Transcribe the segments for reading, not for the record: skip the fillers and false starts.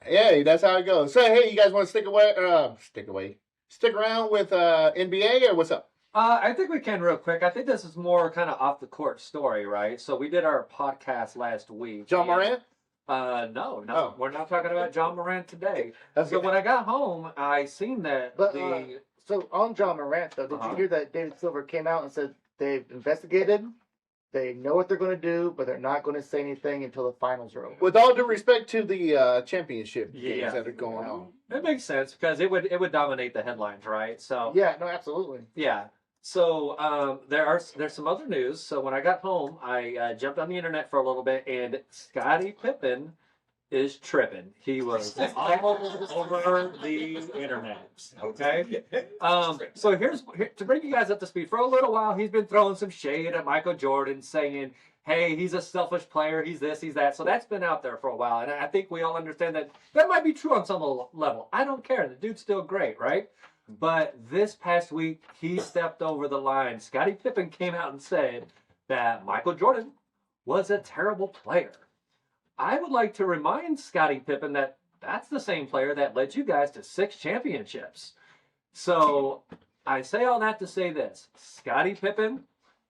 Yeah, that's how it goes. So, hey, you guys want to stick around with NBA or what's up? I think we can real quick. I think this is more kind of off the court story, right? So we did our podcast last week. John Morant? No, Oh. we're not talking about John Morant today. Okay. So when I got home, I seen that But so on John Morant though, did you hear that David Silver came out and said they've investigated, they know what they're going to do, but they're not going to say anything until the finals are over. With all due respect to the championship games that are going on. It makes sense because it would dominate the headlines, right? So Yeah, no, absolutely. yeah. So there's some other news. So when I got home, I jumped on the internet for a little bit, and Scottie Pippen is tripping. He was all over the internet. Okay. So here, to bring you guys up to speed, for a little while, he's been throwing some shade at Michael Jordan, saying, hey, he's a selfish player, he's this, he's that. So that's been out there for a while. And I think we all understand that might be true on some level. I don't care. The dude's still great, right? But this past week, he stepped over the line. Scottie Pippen came out and said that Michael Jordan was a terrible player. I would like to remind Scottie Pippen that that's the same player that led you guys to 6 championships. So I say all that to say this. Scottie Pippen,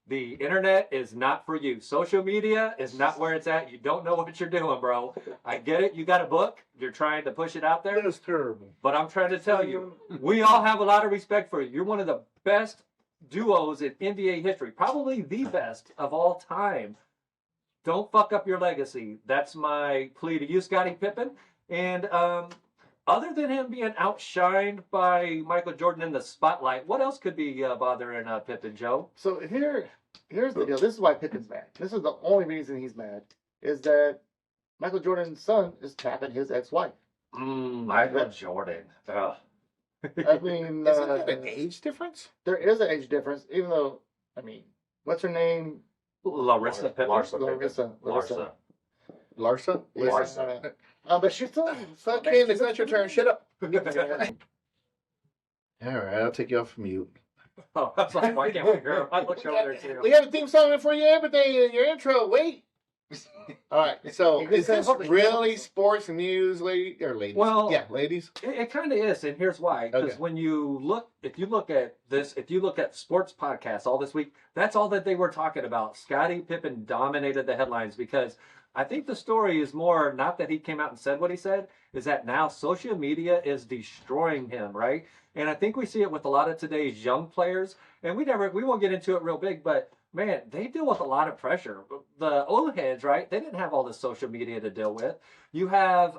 the internet is not for you. Social media is not where it's at. You don't know what you're doing, bro. I get it. You got a book. You're trying to push it out there. That's terrible. But I'm trying to tell you, we all have a lot of respect for you. You're one of the best duos in NBA history. Probably the best of all time. Don't fuck up your legacy. That's my plea to you, Scottie Pippen. And other than him being outshined by Michael Jordan in the spotlight, what else could be bothering Pippen, Joe? So here's the deal. This is why Pippen's mad. This is the only reason he's mad, is that Michael Jordan's son is tapping his ex-wife. Michael Jordan. Ugh. I mean, Isn't that an age difference? there is an age difference, even though, I mean, what's her name? Larissa Pippen. Larissa. Larsa? But she's still. Okay, it's not your turn. Shut up. All right, I'll take you off from mute. Oh, I was like, why can't we hear him? I looked over there too. We have a theme song for you, everything in your intro. Wait. All right, so is this really sports news, ladies? Well, yeah, ladies. It kind of is, and here's why. Because when if you look at sports podcasts all this week, that's all that they were talking about. Scottie Pippen dominated the headlines because I think the story is more not that he came out and said what he said, is that now social media is destroying him, right? And I think we see it with a lot of today's young players, and we won't get into it real big, but man, they deal with a lot of pressure. The old heads, right? They didn't have all this social media to deal with. You have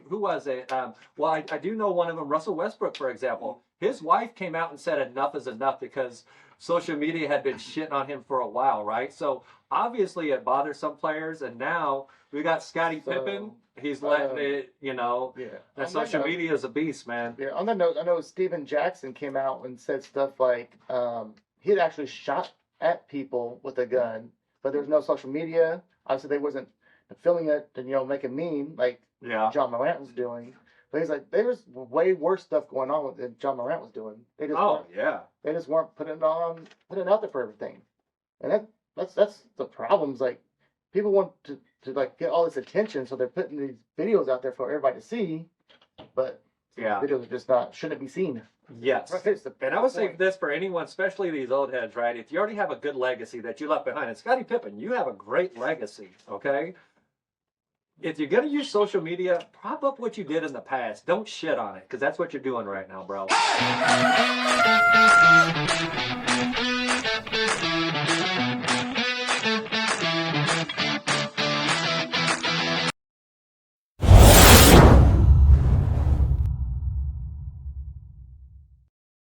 who was it? Well, I do know one of them, Russell Westbrook, for example. His wife came out and said enough is enough because social media had been shitting on him for a while, right? So obviously it bothers some players, and now we got Scottie Pippen. He's letting it, that social media is a beast, man. Yeah, on that note, I know Steven Jackson came out and said stuff like he had actually shot at people with a gun, but there was no social media. Obviously, they wasn't filming it and make a meme like John Morant was doing. But he's like, there was way worse stuff going on than John Morant was doing. They just weren't putting it out there for everything, and that's the problems. Like people want to like get all this attention, so they're putting these videos out there for everybody to see, but videos are just shouldn't be seen. Yes. And I would say this for anyone, especially these old heads, right? If you already have a good legacy that you left behind, and Scottie Pippen, you have a great legacy, okay? If you're going to use social media, prop up what you did in the past. Don't shit on it, because that's what you're doing right now, bro.